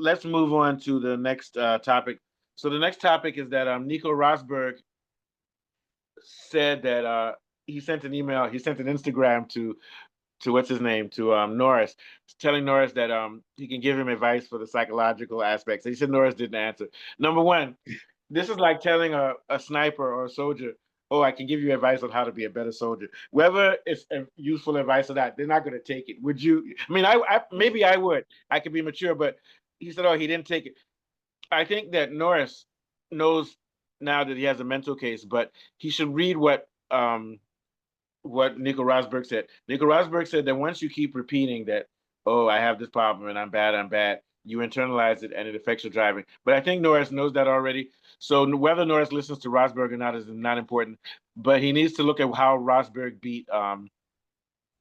let's move on to the next topic. So the next topic is that Nico Rosberg said that he sent an email, he sent an Instagram to what's his name, to Norris, telling Norris that he can give him advice for the psychological aspects. He said Norris didn't answer. Number one, this is like telling a sniper or a soldier, "Oh, I can give you advice on how to be a better soldier." Whether it's useful advice or not, they're not going to take it. Would you? I mean, I maybe I would. I could be mature, but he said, "Oh, he didn't take it." I think that Norris knows now that he has a mental case, but he should read what Nico Rosberg said. Nico Rosberg said that once you keep repeating that, "Oh, I have this problem and I'm bad," you internalize it and it affects your driving. But I think Norris knows that already. So whether Norris listens to Rosberg or not is not important. But he needs to look at how Rosberg beat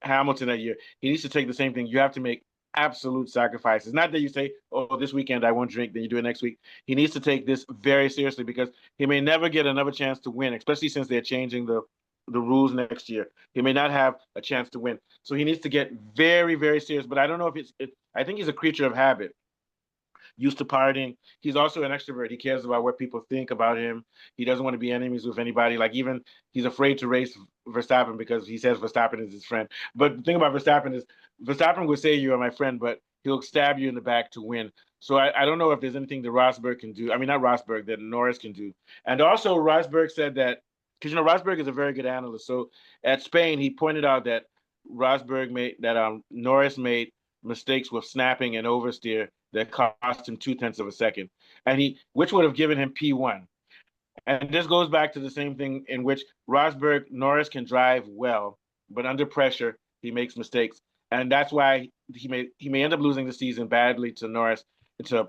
Hamilton that year. He needs to take the same thing. You have to make absolute sacrifices. Not that you say, "Oh, this weekend I won't drink," then you do it next week. He needs to take this very seriously because he may never get another chance to win, especially since they're changing the rules next year. He may not have a chance to win. So he needs to get very, very serious. But I don't know if I think he's a creature of habit, used to partying. He's also an extrovert. He cares about what people think about him. He doesn't want to be enemies with anybody. Like even he's afraid to race Verstappen because he says Verstappen is his friend. But the thing about Verstappen is Verstappen would say you are my friend, but he'll stab you in the back to win. So I don't know if there's anything that Rosberg can do. I mean, not Rosberg, that Norris can do. And also Rosberg said that, because Rosberg is a very good analyst. So at Spain, he pointed out that Norris made mistakes with snapping and oversteer that cost him 0.2 of a second, and which would have given him P1. And this goes back to the same thing in which Norris can drive well, but under pressure he makes mistakes, and that's why he may end up losing the season badly to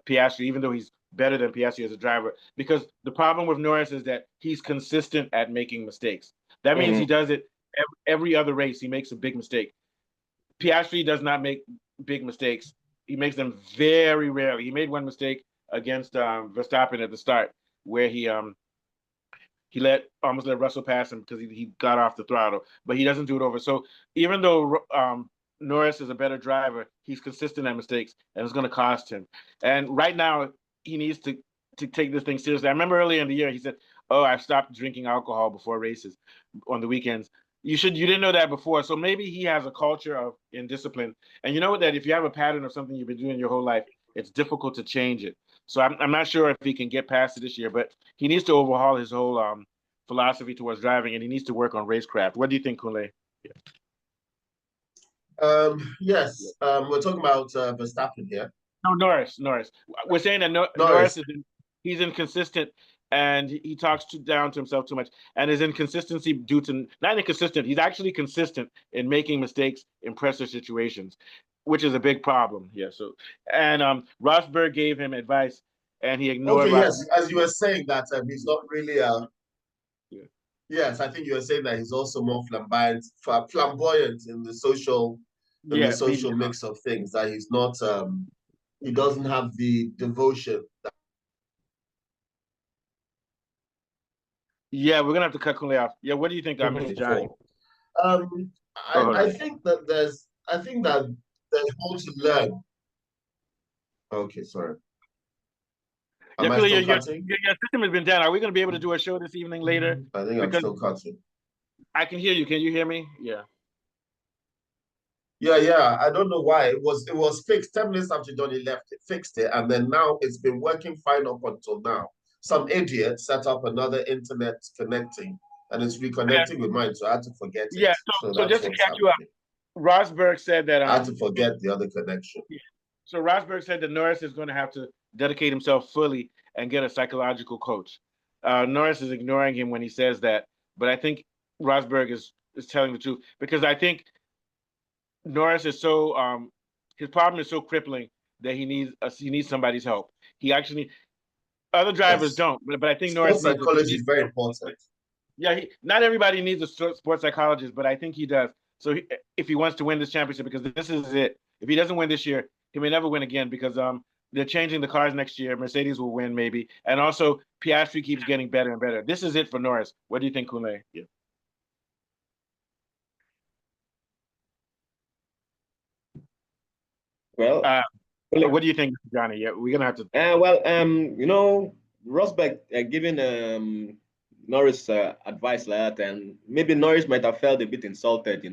Piastri, even though he's better than Piastri as a driver. Because the problem with Norris is that he's consistent at making mistakes. That means he does it every other race. He makes a big mistake. Piastri does not make big mistakes. He makes them very rarely. He made one mistake against Verstappen at the start, where he almost let Russell pass him because he got off the throttle, but he doesn't do it over. So even though Norris is a better driver, he's consistent at mistakes, and it's going to cost him. And right now, he needs to take this thing seriously. I remember earlier in the year, he said, "Oh, I've stopped drinking alcohol before races on the weekends." You didn't know that before. So maybe he has a culture of indiscipline. And you know that if you have a pattern of something you've been doing your whole life, it's difficult to change it. So I'm not sure if he can get past it this year, but he needs to overhaul his whole philosophy towards driving, and he needs to work on racecraft. What do you think, Kunle? Yeah. Yes, we're talking about Verstappen here. No, Norris. We're saying that Norris he's inconsistent and he talks down to himself too much. And his inconsistency due to not inconsistent, he's actually consistent in making mistakes in pressure situations, which is a big problem. Yeah. So and Rosberg gave him advice and he ignored. Okay, yes, as you were saying that he's not really yeah. Yes, I think you were saying that he's also more flamboyant in the social Media. mix of things. That he's not he doesn't have the devotion. Yeah, we're gonna have to cut Kunle off. Yeah, what do you think, Mr. Johnny? I think that there's more to learn. Okay, sorry. Yeah, Am I Kunle, still cutting? your system has been down. Are we gonna be able to do a show this evening later? I think I'm still cutting. I can hear you. Can you hear me? Yeah. Yeah. I don't know why it was fixed 10 minutes after Johnny left. It fixed it, and then now it's been working fine up until now. Some idiot set up another internet connecting, and it's reconnecting with mine, so I had to forget it. Yeah. So So that's just to what's catch you up, happening. Rosberg said that I had to forget the other connection. So Rosberg said that Norris is going to have to dedicate himself fully and get a psychological coach. Norris is ignoring him when he says that, but I think Rosberg is telling the truth because I think Norris is so his problem is so crippling that he needs somebody's help. He actually other drivers don't, but I think Norris sports needs psychology is very important. Yeah, not everybody needs a sports psychologist, but I think he does. So if he wants to win this championship, because this is it. If he doesn't win this year, he may never win again because they're changing the cars next year. Mercedes will win maybe, and also Piastri keeps getting better and better. This is it for Norris. What do you think, Kunle? Yeah. Well, What do you think, Johnny? Yeah, we're gonna have to. Rosberg giving Norris advice like that, and maybe Norris might have felt a bit insulted,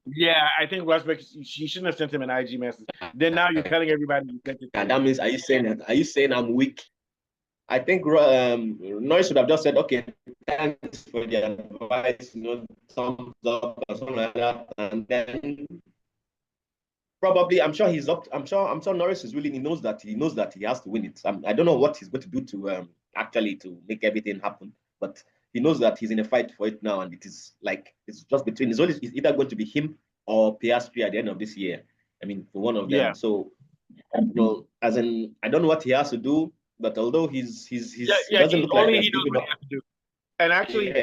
Yeah, I think Rosberg. She shouldn't have sent him an IG message. Then now you're telling everybody you sent it. And that means, are you saying I'm weak? I think Norris would have just said, "Okay, thanks for the advice, thumbs up or something like that," and then probably, I'm sure Norris is willing. He knows that he has to win it. I don't know what he's going to do to actually to make everything happen, but he knows that he's in a fight for it now, and it is like it's just between. It's either going to be him or Piastri at the end of this year. I mean, for one of them. Yeah. So, as in, I don't know what he has to do, but although he doesn't look like he knows what he has to do. And actually,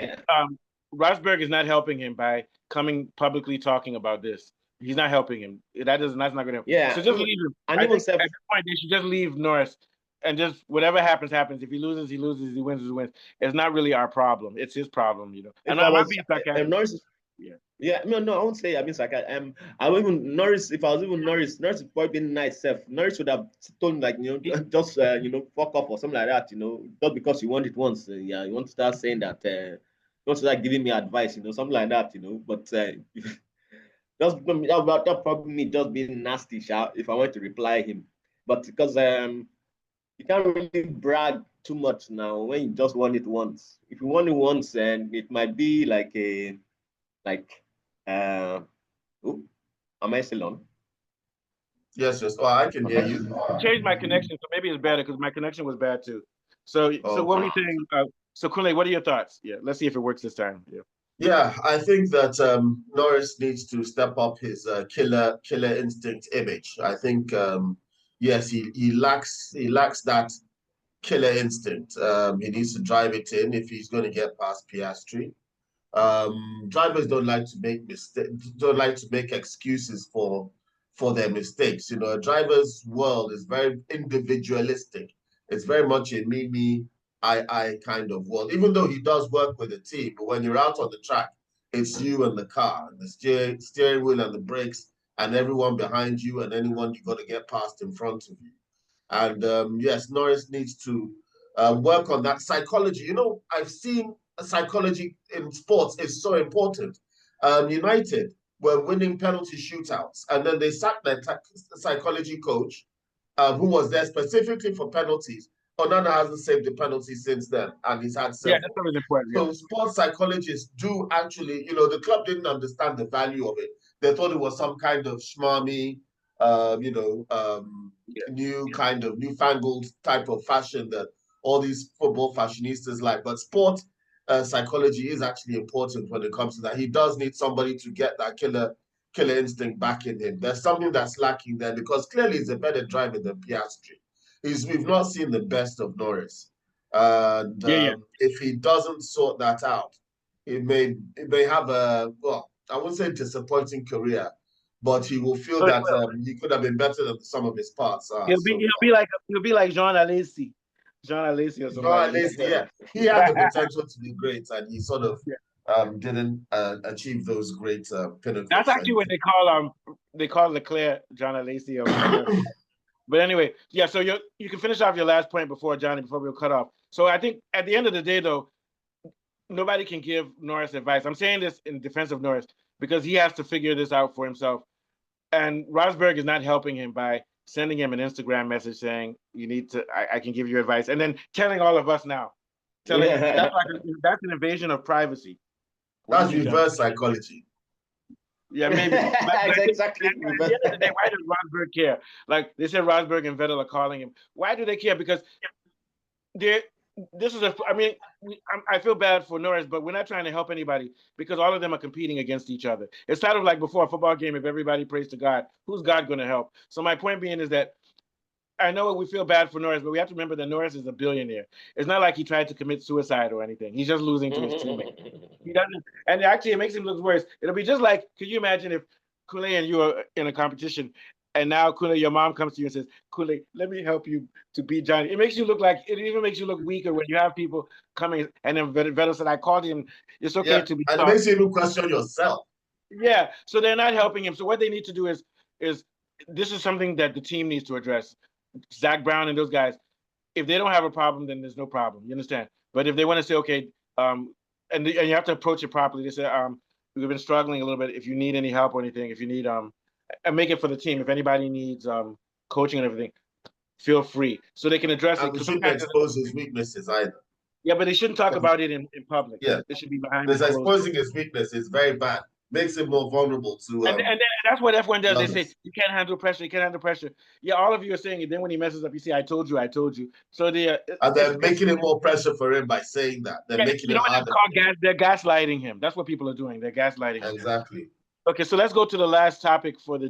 Rosberg is not helping him by coming publicly talking about this. He's not helping him. That's not going to help. Yeah. So just leave him. And I think at this point, they should just leave Norris and just whatever happens, happens. If he loses, he loses. He wins, he wins. It's not really our problem. It's his problem, And I'm not being sarcastic. Norris, no, I won't say I've been sarcastic. I would even Norris. If I was even Norris would probably be nice. Norris would have told him just fuck off or something like that. Just because you want it once. You want to start saying that. You want to start giving me advice. Something like that. But. That probably me just being nasty if I want to reply him, but because you can't really brag too much now when you just won it once. If you won it once, then it might be like am I still on? Yes. Oh, I can hear you. I changed my connection, so maybe it's better because my connection was bad too. So what were you saying? So Kunle, what are your thoughts? Yeah, let's see if it works this time. Yeah. Yeah, I think that Norris needs to step up his killer instinct image. I think yes, he lacks that killer instinct. He needs to drive it in if he's going to get past Piastri. Drivers don't like to make don't like to make excuses for their mistakes. A driver's world is very individualistic. It's very much a me, I kind of world. Even though he does work with a team, but when you're out on the track, it's you and the car, and the steering wheel and the brakes, and everyone behind you, and anyone you got to get past in front of you. And yes, Norris needs to work on that psychology. I've seen psychology in sports is so important. United were winning penalty shootouts, and then they sacked their psychology coach, who was there specifically for penalties. Onana hasn't saved the penalty since then, and he's had several. Yeah, that's always important. So sports psychologists do actually, the club didn't understand the value of it. They thought it was some kind of schmarmy, new kind of newfangled type of fashion that all these football fashionistas like. But sport psychology is actually important when it comes to that. He does need somebody to get that killer instinct back in him. There's something that's lacking there because clearly he's a better driver than Piastri. We've not seen the best of Norris. And if he doesn't sort that out, it may have I wouldn't say disappointing career, but he will feel that he could have been better than some of his parts. He'll be like Jean Alesi. Jean Alesi or something. Yeah. He had the potential to be great, and he sort of didn't achieve those great pinnacles. That's actually what they call Leclerc Jean Alesi. But anyway, yeah. So you can finish off your last point before we cut off. So I think at the end of the day, though, nobody can give Norris advice. I'm saying this in defense of Norris because he has to figure this out for himself. And Rosberg is not helping him by sending him an Instagram message saying, "You need to. I can give you advice," and then telling all of us now. That's an invasion of privacy. That's reverse psychology. Yeah, maybe. But exactly. At the end of the day, why does Rosberg care? Like they said, Rosberg and Vettel are calling him. Why do they care? Because I feel bad for Norris, but we're not trying to help anybody because all of them are competing against each other. It's kind of like before a football game, if everybody prays to God, who's God going to help? So my point being is that I know we feel bad for Norris, but we have to remember that Norris is a billionaire. It's not like he tried to commit suicide or anything. He's just losing to his teammate. He doesn't, and actually it makes him look worse. It'll be just like, could you imagine if Kule and you are in a competition and now Kule, your mom comes to you and says, Kule, let me help you to beat Johnny. It even makes you look weaker when you have people coming and then Vettel said, I called him. It's okay to be. And it makes you even question yourself. Yeah. So they're not helping him. So what they need to do is this is something that the team needs to address. Zach Brown and those guys, if they don't have a problem, then there's no problem. You understand? But if they want to say, okay, and you have to approach it properly. They say, we've been struggling a little bit. If you need any help or anything, if you need and make it for the team. If anybody needs coaching and everything, feel free, so they can address it. And we shouldn't expose his weaknesses either. Yeah, but they shouldn't talk about it in public. Yeah, they should be behind. Because exposing his weakness is very bad. Makes him more vulnerable to. And that's what F1 does. They say you can't handle pressure. You can't handle pressure. Yeah, all of you are saying it. Then when he messes up, you say, "I told you, I told you." So and they're making it more pressure for him by saying that. They're making it harder. They're gaslighting him. That's what people are doing. They're gaslighting him. Exactly. Okay, so let's go to the last topic for the